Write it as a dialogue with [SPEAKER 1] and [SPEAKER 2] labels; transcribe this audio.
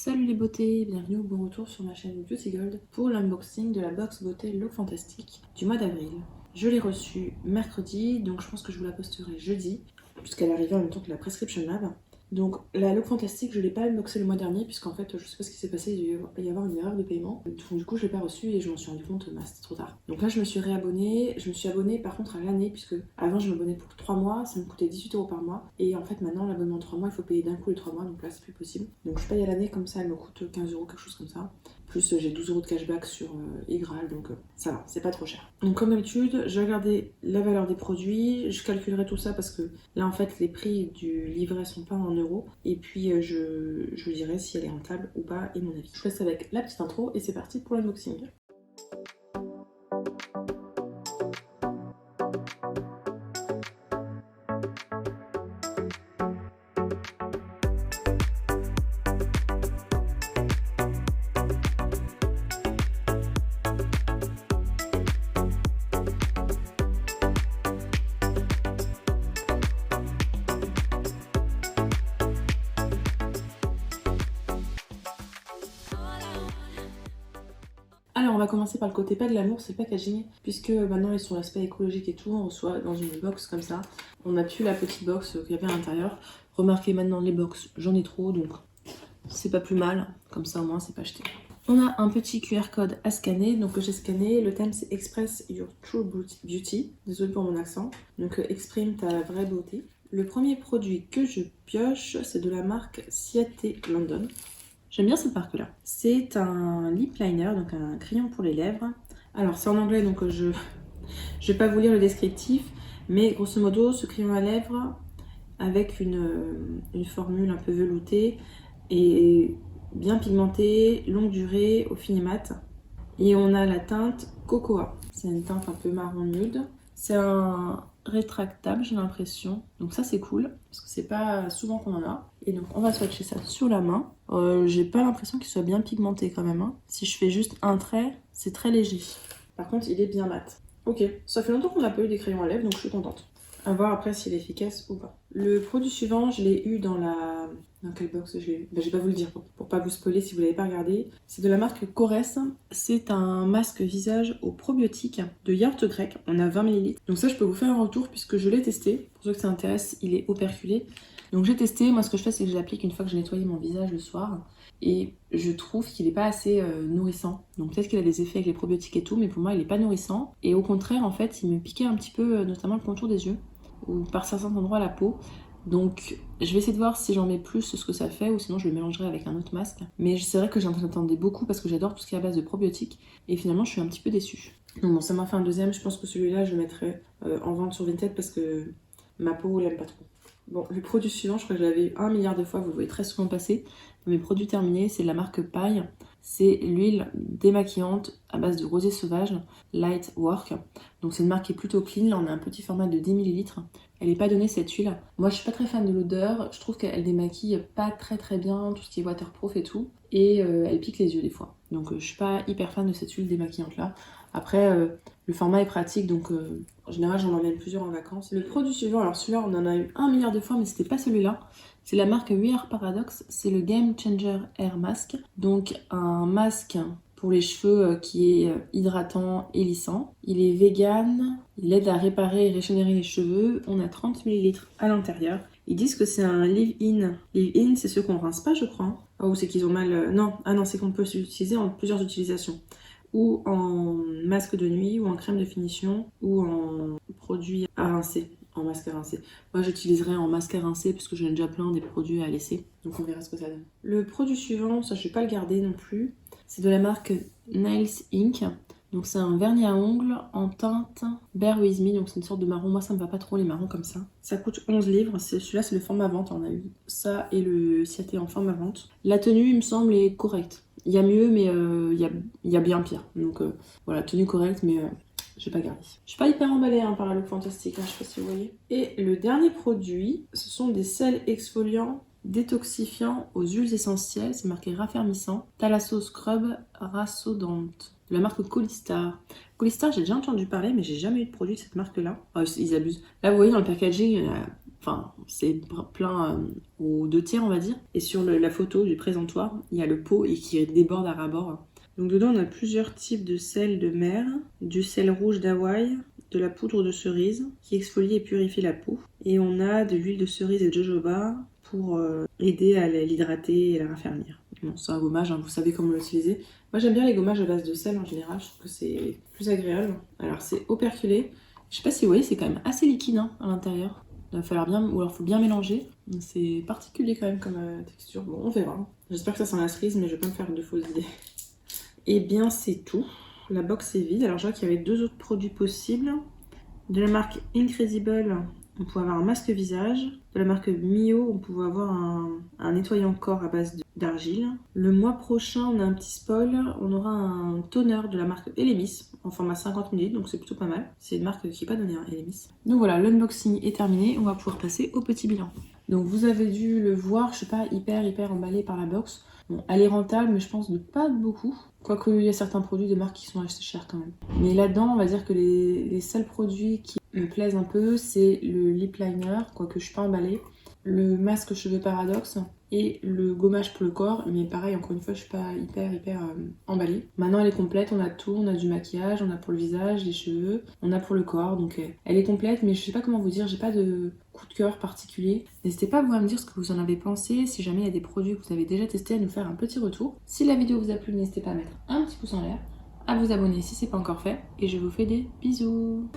[SPEAKER 1] Salut les beautés, bienvenue au bon retour sur ma chaîne Beauty Gold pour l'unboxing de la box beauté Look Fantastic du mois d'avril. Je l'ai reçue mercredi, donc je pense que je vous la posterai jeudi, puisqu'elle est arrivée en même temps que la Prescription Lab. Donc la Look Fantastic, je ne l'ai pas unboxée le mois dernier, puisqu'en fait, je sais pas ce qui s'est passé, il va y avoir une erreur de paiement. Donc du coup, je l'ai pas reçue et je m'en suis rendu compte, c'était trop tard. Donc là, je me suis réabonnée. Je me suis abonnée par contre à l'année, puisque avant, je m'abonnais pour 3 mois, ça me coûtait 18 € par mois. Et en fait, maintenant, l'abonnement de 3 mois, il faut payer d'un coup les 3 mois, donc là, c'est plus possible. Donc je paye à l'année, comme ça, elle me coûte 15 €, quelque chose comme ça. Plus j'ai 12 € de cashback sur Igral, donc ça va, c'est pas trop cher. Donc comme d'habitude, je vais regarder la valeur des produits, je calculerai tout ça parce que là en fait les prix du livret sont pas en euros. Et puis je vous dirai si elle est rentable ou pas et mon avis. Je reste avec la petite intro et c'est parti pour l'unboxing. Alors on va commencer par le côté pas de l'amour, c'est le packaging, puisque maintenant ils sont l'aspect écologique et tout, on reçoit dans une box comme ça. On n'a plus la petite box qu'il y avait à l'intérieur. Remarquez maintenant les box, j'en ai trop, donc c'est pas plus mal, comme ça au moins c'est pas acheté. On a un petit QR code à scanner, donc j'ai scanné, le thème c'est Express Your True Beauty, désolé pour mon accent, donc exprime ta vraie beauté. Le premier produit que je pioche, c'est de la marque Ciate London. J'aime bien cette marque-là. C'est un lip liner, donc un crayon pour les lèvres. Alors, c'est en anglais, donc je vais pas vous lire le descriptif, mais grosso modo, ce crayon à lèvres avec une formule un peu veloutée et bien pigmentée, longue durée, au fini mat. Et on a la teinte Cocoa. C'est une teinte un peu marron nude. C'est un rétractable, j'ai l'impression. Donc ça, c'est cool, parce que c'est pas souvent qu'on en a. Et donc, on va swatcher ça sur la main. J'ai pas l'impression qu'il soit bien pigmenté quand même. Hein. Si je fais juste un trait, c'est très léger. Par contre, il est bien mat. Ok, ça fait longtemps qu'on n'a pas eu des crayons à lèvres, donc je suis contente. À voir après s'il est efficace ou pas. Le produit suivant, je l'ai eu dans la... Dans quelle box je l'ai eu? Je vais pas vous le dire pour pas vous spoiler si vous l'avez pas regardé. C'est de la marque Corès. C'est un masque visage aux probiotiques de yaourt grec. On a 20 ml. Donc ça, je peux vous faire un retour puisque je l'ai testé. Pour ceux que ça intéresse, il est operculé. Donc j'ai testé. Moi, ce que je fais, c'est que je l'applique une fois que j'ai nettoyé mon visage le soir. Et je trouve qu'il n'est pas assez nourrissant. Donc peut-être qu'il a des effets avec les probiotiques et tout, mais pour moi, il n'est pas nourrissant. Et au contraire, en fait, il me piquait un petit peu, notamment le contour des yeux, ou par certains endroits la peau. Donc je vais essayer de voir si j'en mets plus ce que ça fait ou sinon je le mélangerai avec un autre masque. Mais c'est vrai que j'en attendais beaucoup parce que j'adore tout ce qui est à base de probiotiques et finalement je suis un petit peu déçue. Donc bon, ça m'a fait un deuxième, je pense que celui-là je le mettrai en vente sur Vinted parce que ma peau l'aime pas trop. Bon, le produit suivant, je crois que je l'avais eu 1 milliard de fois, vous le voyez très souvent passer. Mes produits terminés, c'est de la marque Paille. C'est l'huile démaquillante à base de rosée sauvage, Light Work. Donc c'est une marque qui est plutôt clean, là on a un petit format de 10 ml. Elle n'est pas donnée cette huile. Moi je suis pas très fan de l'odeur, je trouve qu'elle démaquille pas très bien, tout ce qui est waterproof et tout. Et elle pique les yeux des fois. Donc je suis pas hyper fan de cette huile démaquillante là. Après le format est pratique donc en général j'en emmène plusieurs en vacances. Le produit suivant, alors celui-là on en a eu 1 milliard de fois mais c'était pas celui-là. C'est la marque We Are Paradox, c'est le Game Changer Air Mask. Donc un masque pour les cheveux qui est hydratant et lissant. Il est vegan, il aide à réparer et régénérer les cheveux. On a 30 ml à l'intérieur. Ils disent que c'est un leave-in. Leave-in, c'est ceux qu'on rince pas, je crois. Oh, c'est qu'ils ont mal... Non, c'est qu'on peut l'utiliser en plusieurs utilisations. Ou en masque de nuit, ou en crème de finition, ou en produit à rincer. En masque à rincer. Moi j'utiliserai en masque à rincer parce que j'en ai déjà plein des produits à laisser. Donc on verra ce que ça donne. Le produit suivant, ça je vais pas le garder non plus. C'est de la marque Nails Inc. Donc c'est un vernis à ongles en teinte Bear With Me. Donc c'est une sorte de marron. Moi ça me va pas trop les marrons comme ça. Ça coûte 11 livres. Celui-là c'est le format vente. On a eu ça et le Ciate en format vente. La tenue il me semble est correcte. Il y a mieux mais il y a bien pire. Donc voilà, tenue correcte mais... j'ai pas gardé. Je suis pas hyper emballée par la Look Fantastic, je sais pas si vous voyez. Et le dernier produit, ce sont des sels exfoliants détoxifiants aux huiles essentielles. C'est marqué raffermissant. Thalasso Scrub Rasodante. De la marque Colistar. Colistar, j'ai déjà entendu parler, mais j'ai jamais eu de produit de cette marque-là. Oh, ils abusent. Là, vous voyez, dans le packaging, il y a Enfin, c'est plein aux 2 tiers, on va dire. Et sur la photo du présentoir, il y a le pot et qui déborde à ras-bord. Donc dedans, on a plusieurs types de sel de mer, du sel rouge d'Hawaï, de la poudre de cerise qui exfolie et purifie la peau. Et on a de l'huile de cerise et de jojoba pour aider à l'hydrater et la raffermir. Bon, c'est un gommage, hein, vous savez comment l'utiliser. Moi, j'aime bien les gommages à base de sel en général, je trouve que c'est plus agréable. Alors, c'est operculé. Je sais pas si vous voyez, c'est quand même assez liquide hein, à l'intérieur. Il va falloir bien, ou alors faut bien mélanger. C'est particulier quand même comme texture. Bon, on verra. J'espère que ça sent la cerise, mais je vais pas me faire de fausses idées. Et bien, c'est tout. La box est vide. Alors, je vois qu'il y avait 2 autres produits possibles. De la marque Incredible, on pouvait avoir un masque visage. De la marque Mio, on pouvait avoir un nettoyant corps à base d'argile. Le mois prochain, on a un petit spoil. On aura un toner de la marque Elemis en format 50 ml, donc c'est plutôt pas mal. C'est une marque qui n'est pas donnée, hein, Elemis. Donc voilà, l'unboxing est terminé. On va pouvoir passer au petit bilan. Donc vous avez dû le voir, je suis pas hyper emballée par la box. Bon, elle est rentable, mais je pense de pas beaucoup. Quoique il y a certains produits de marque qui sont assez chers quand même. Mais là-dedans, on va dire que les seuls produits qui me plaisent un peu, c'est le lip liner, quoique je suis pas emballée, le masque cheveux paradoxe et le gommage pour le corps. Mais pareil, encore une fois, je suis pas hyper emballée. Maintenant, elle est complète, on a tout, on a du maquillage, on a pour le visage, les cheveux, on a pour le corps. Donc elle est complète, mais je sais pas comment vous dire, j'ai pas de coup de cœur particulier. N'hésitez pas vous à me dire ce que vous en avez pensé. Si jamais il y a des produits que vous avez déjà testés, à nous faire un petit retour. Si la vidéo vous a plu, n'hésitez pas à mettre un petit pouce en l'air, à vous abonner si c'est pas encore fait, et je vous fais des bisous.